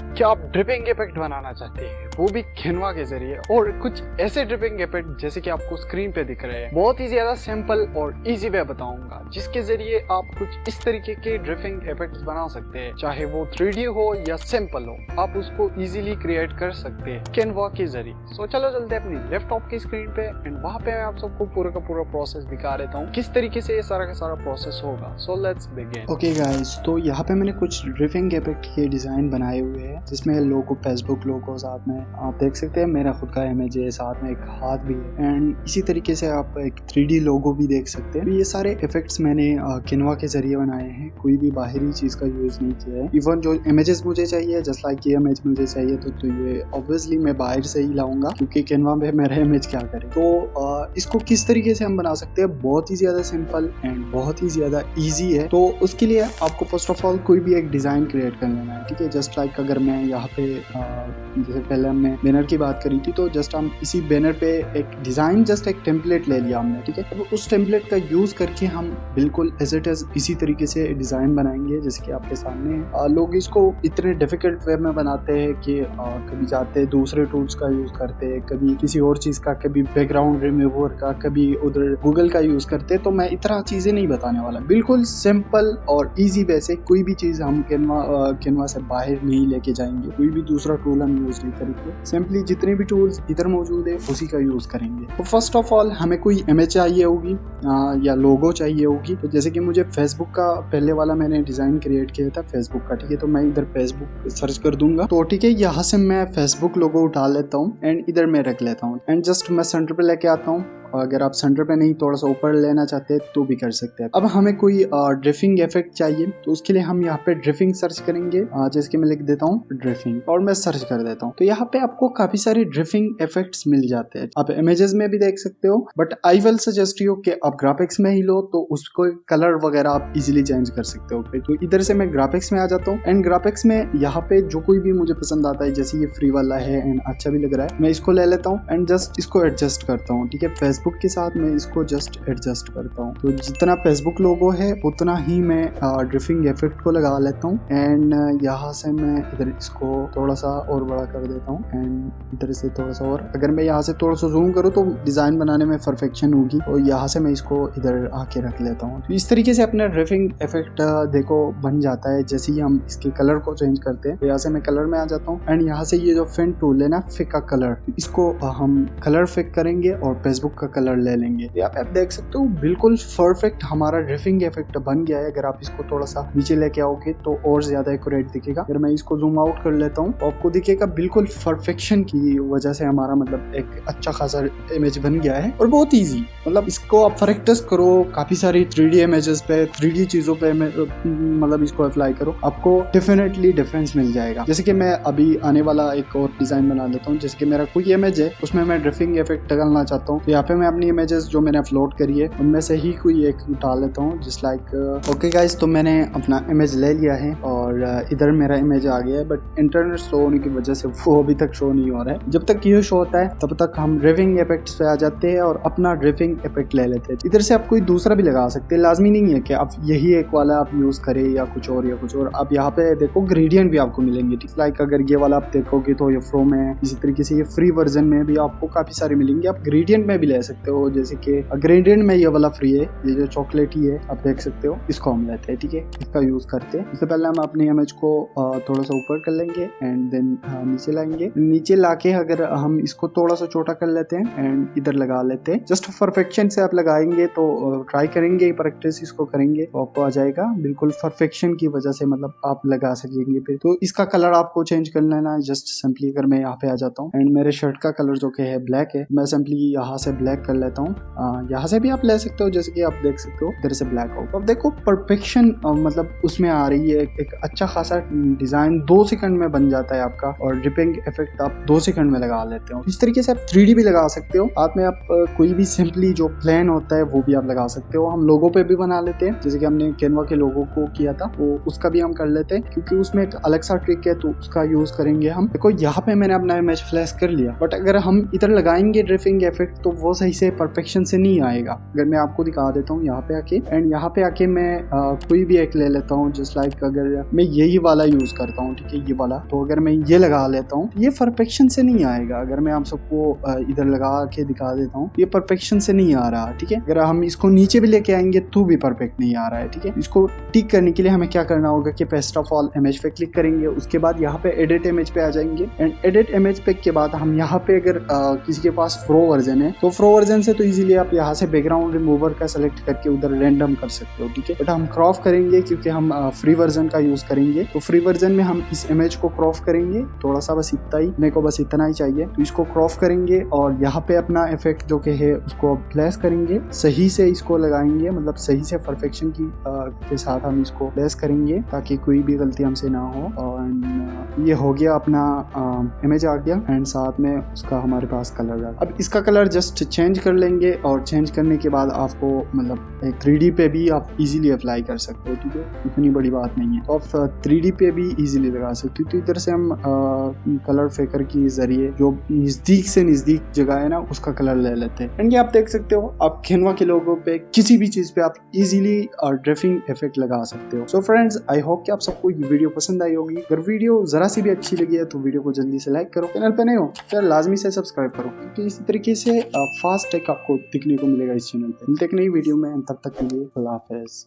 क्या आप dripping effect बनाना चाहते हैं, वो भी कैनवा के जरिए, और कुछ ऐसे ड्रिपिंग इफेक्ट जैसे कि आपको स्क्रीन पे दिख रहे हैं। बहुत ही ज्यादा सिंपल और इजी वे बताऊंगा जिसके जरिए आप कुछ इस तरीके के ड्रिपिंग इफेक्ट्स बना सकते हैं, चाहे वो 3D हो या सिंपल हो, आप उसको इजीली क्रिएट कर सकते हैं कैनवा के जरिए। सो चलो चलते हैं अपनी लैपटॉप की स्क्रीन पे एंड वहाँ पे मैं आप सबको पूरा का पूरा प्रोसेस दिखा देता हूँ किस तरीके से ये सारा का सारा प्रोसेस होगा। So let's begin. Okay guys, तो यहाँ पे मैंने कुछ ड्रिपिंग इफेक्ट के डिजाइन बनाए हुए हैं जिसमें लोगो, फेसबुक लोगो साथ में आप देख सकते हैं, मेरा खुद का इमेज है, साथ में एक हाथ भी है एंड इसी तरीके से आप एक 3D लोगो भी देख सकते हैं। तो ये सारे इफेक्ट्स मैंने कैनवा के जरिए बनाए हैं, कोई भी बाहरी चीज का यूज नहीं किया है। इवन जो इमेजेस मुझे चाहिए, जस्ट लाइक ये इमेज मुझे चाहिए तो ये ऑब्वियसली मैं बाहर से ही लाऊंगा क्योंकि कैनवा में मेरा इमेज क्या करे। तो इसको किस तरीके से हम बना सकते हैं, बहुत ही ज्यादा सिंपल एंड बहुत ही ज्यादा ईजी है। तो उसके लिए आपको फर्स्ट ऑफ ऑल कोई भी एक डिजाइन क्रिएट कर लेना है, ठीक है। जस्ट लाइक अगर मैं यहाँ पे जैसे पहले हमने बैनर की बात करी थी, तो जस्ट हम इसी बैनर पे एक डिजाइन, जस्ट एक टेम्पलेट ले लिया हमने, ठीक है। तो उस टेम्पलेट का यूज करके हम बिल्कुल एज इट इज इसी तरीके से डिजाइन बनाएंगे जैसे कि आपके सामने है। लोग इसको इतने डिफिकल्ट वे में बनाते हैं कि कभी जाते हैं दूसरे टूल्स का यूज करते हैं, कभी किसी और चीज का, कभी बैकग्राउंड रिमूवर का, कभी उधर गूगल का यूज करते हैं। तो मैं इतना चीजें नहीं बताने वाला, बिल्कुल सिंपल और इजी वे से कोई भी चीज हम कैनवा से बाहर नहीं लेके जाएंगे, कोई भी दूसरा टूल हम यूज नहीं करेंगे, सिंपली जितने भी टूल्स इधर मौजूद है उसी का यूज करेंगे। तो फर्स्ट ऑफ ऑल हमें कोई इमेज चाहिए होगी या लोगो चाहिए होगी। तो जैसे कि मुझे फेसबुक का पहले वाला मैंने डिजाइन क्रिएट किया था फेसबुक का, ठीक है। तो मैं इधर फेसबुक सर्च कर दूंगा, तो ठीक है, यहाँ से मैं फेसबुक लोगो उठा लेता हूँ एंड इधर मैं रख लेता हूँ एंड जस्ट मैं सेंटर पे लेके आता हूँ। अगर आप सेंटर पे नहीं, थोड़ा सा ऊपर लेना चाहते हैं तो भी कर सकते हैं। अब हमें कोई ड्रिपिंग इफेक्ट चाहिए, तो उसके लिए हम यहाँ पे ड्रिपिंग सर्च करेंगे, जैसे कि मैं लिख देता हूँ ड्रिपिंग और मैं सर्च कर देता हूँ। तो यहाँ पे आपको काफी सारे ड्रिपिंग इफेक्ट्स मिल जाते हैं। आप इमेजेस में भी देख सकते हो, but I will suggest you कि आप ग्राफिक्स में ही लो, तो उसको कलर वगैरह आप इजिली चेंज कर सकते हो। तो इधर से मैं ग्राफिक्स में आ जाता हूँ एंड ग्राफिक्स में यहाँ पे जो कोई भी मुझे पसंद आता है, जैसे ये फ्री वाला है एंड अच्छा भी लग रहा है, मैं इसको ले लेता हूँ एंड जस्ट इसको एडजस्ट करता हूँ, ठीक है। फेसबुक के साथ मैं इसको जस्ट एडजस्ट करता हूँ। तो जितना फेसबुक लोगो है उतना ही मैं ड्रिपिंग इफेक्ट को लगा लेता हूँ एंड यहाँ से मैं इधर इसको थोड़ा सा और बड़ा कर देता हूँ एंड इधर से थोड़ा सा और। अगर मैं यहाँ से थोड़ा सा जूम करूँ तो डिजाइन बनाने में परफेक्शन होगी, और यहाँ से मैं इसको इधर आके रख लेता हूँ। तो इस तरीके से अपना ड्रिपिंग इफेक्ट देखो बन जाता है। जैसे ही हम इसके कलर को चेंज करते हैं, तो यहाँ से मैं कलर में आ जाता हूँ एंड यहाँ से ये जो फेन टूल है ना, फिका कलर, इसको हम कलर फिक करेंगे और फेसबुक का कलर ले लेंगे। आप देख सकते हो बिल्कुल परफेक्ट हमारा ड्रिपिंग इफेक्ट बन गया है। अगर आप इसको थोड़ा सा नीचे लेके आओगे तो और ज्यादा एक्यूरेट दिखेगा। अगर मैं इसको जूम आउट कर लेता हूँ तो आपको दिखेगा बिल्कुल परफेक्शन की वजह से हमारा मतलब एक अच्छा खासा इमेज बन गया है, और बहुत इजी। मतलब इसको आप प्रैक्टिस करो काफी सारी 3D इमेजेस पे, 3D चीजों पे मतलब इसको अप्लाई करो, आपको डेफिनेटली डिफरेंस मिल जाएगा। जैसे कि मैं अभी आने वाला एक और डिजाइन बना लेता हूँ, जैसे कि मेरा कोई इमेज है उसमें मैं ड्रिपिंग इफेक्ट डालना चाहता हूँ। तो यहाँ पे मैं अपनी इमेजेस जो मैंने अपलोड करी है उनमें से ही कोई एक उठा लेता हूँ, जस्ट लाइक ओके गाइस। तो मैंने अपना इमेज ले लिया है और इधर मेरा इमेज आ गया है, बट इंटरनेट शो होने की वजह से वो अभी तक शो नहीं हो रहा है। जब तक ये शो होता है तब तक हम ड्रिपिंग इफेक्ट्स पे आ जाते हैं और अपना ड्रिपिंग इफेक्ट ले लेते हैं। इधर से आप कोई दूसरा भी लगा सकते हैं, लाजमी नहीं है कि आप यही एक वाला आप यूज करें या कुछ और। आप यहाँ पे देखो ग्रेडियंट भी आपको मिलेंगे, लाइक अगर ये वाला आप देखोगे तो ये फ्रो में, इसी तरीके से ये फ्री वर्जन में भी आपको काफी सारे मिलेंगे। आप ग्रेडियंट में भी ले सकते हो, जैसे कि ग्रेडियंट में ये वाला फ्री है, ये जो चॉकलेटी है आप देख सकते हो, इसको हम लेते हैं, ठीक है। इसका यूज करते हैं। इससे पहले हम अपनी इमेज को थोड़ा सा ऊपर कर लेंगे एंड देन नीचे लाएंगे। नीचे लाके अगर हम इसको थोड़ा सा छोटा कर लेते हैं एंड इधर लगा लेते हैं। जस्ट परफेक्शन से आप लगाएंगे तो ट्राई करेंगे, प्रैक्टिस इसको करेंगे तो आपको आ जाएगा बिल्कुल परफेक्शन की वजह से, मतलब आप लगा सकेंगे फिर। तो इसका कलर आपको चेंज कर लेना है। जस्ट सिंपली अगर मैं यहाँ पे आ जाता हूँ एंड मेरे शर्ट का कलर जो कि है ब्लैक है, मैं सिंपली यहाँ से ब्लैक कर लेता हूँ। यहाँ से भी आप ले सकते हो, जैसे कि आप देख सकते हो इधर से ब्लैक हो। अब देखो परफेक्शन मतलब उसमें आ रही है, एक अच्छा खासा डिजाइन 2 सेकंड में बन जाता है आपका, और ड्रिपिंग इफेक्ट आप 2 सेकंड में लगा लेते हो। इस तरीके से आप 3D भी लगा सकते हो। आप में आप कोई भी सिंपली जो प्लेन होता है वो भी आप लगा सकते हो। हम लोगो पे भी बना लेते हैं, जैसे कि हमने कैनवा के लोगो को किया था, वो उसका भी हम कर लेते हैं, क्योंकि उसमें एक अलग सा ट्रिक है तो उसका यूज करेंगे हम। देखो यहाँ पे मैंने अपना इमेज फ्लैश कर लिया, बट अगर हम इधर लगाएंगे ड्रिपिंग इफेक्ट तो वो सही से परफेक्शन से नहीं आएगा। अगर मैं आपको दिखा देता हूँ यहाँ पे आके, एंड यहाँ पे आके मैं कोई भी एक ले लेता हूँ, जस्ट लाइक अगर मैं यही वाला यूज करता हूँ, ठीक है, ये वाला, तो अगर मैं ये लगा लेता हूँ ये परफेक्शन से नहीं आएगा। अगर मैं आप सबको इधर लगा के दिखा देता हूँ, ये परफेक्शन से नहीं आ रहा, ठीक है। अगर हम इसको नीचे भी लेके आएंगे तो भी परफेक्ट नहीं आ रहा है, ठीक है। इसको ठीक करने के लिए हमें क्या करना होगा कि फर्स्ट ऑफ ऑल इमेज पे क्लिक करेंगे, उसके बाद यहाँ पे एडिट इमेज पे आ जाएंगे, एंड एडिट इमेज पे के बाद हम यहाँ पे अगर किसी के पास प्रो वर्जन है तो प्रो वर्जन से तो इजीली आप यहाँ से बैकग्राउंड रिमूवर का सेलेक्ट करके उधर रैंडम कर सकते हो, ठीक है। बट हम क्रॉप करेंगे क्योंकि हम फ्री वर्जन का यूज करेंगे, तो फ्री वर्जन में हम इस इमेज को क्रॉप करेंगे थोड़ा सा, बस इतना ही, मेरे को बस इतना ही चाहिए। तो इसको क्रॉप करेंगे और यहाँ पे अपना इफेक्ट जो कि है उसको प्लेस करेंगे, सही से इसको लगाएंगे, मतलब सही से परफेक्शन की के साथ हम इसको प्लेस करेंगे ताकि कोई भी गलती हमसे ना हो। और ये हो गया अपना इमेज आ गया, एंड साथ में उसका हमारे पास कलर आ। अब इसका कलर जस्ट चेंज कर लेंगे, और चेंज करने के बाद आपको मतलब एक 3D पे भी आप इजीली अप्लाई कर सकते हो, ठीक है, इतनी बड़ी बात नहीं है। तो आप 3D पे भी इजीली लगा सकते हो। तो इधर से हम कलर फेकर के जरिए जो नजदीक से नजदीक जगह है ना उसका कलर ले लेते हैं। एंड ये आप देख सकते हो, आप कैनवा के लोगों पे किसी भी चीज पे आप इजीली ड्राइविंग इफेक्ट लगा सकते हो। सो फ्रेंड्स, आई होप कि आप सबको ये वीडियो पसंद आई होगी। अगर वीडियो जरा सी भी अच्छी लगी है तो वीडियो को जल्दी से लाइक करो, चैनल पे नए हो तो लाजमी से सब्सक्राइब करो, क्योंकि इसी तरीके से फास्ट टेक आपको दिखने को मिलेगा इस चैनल पे। मिलते एक नई वीडियो में, तब तक के लिए अल्लाह हाफिज।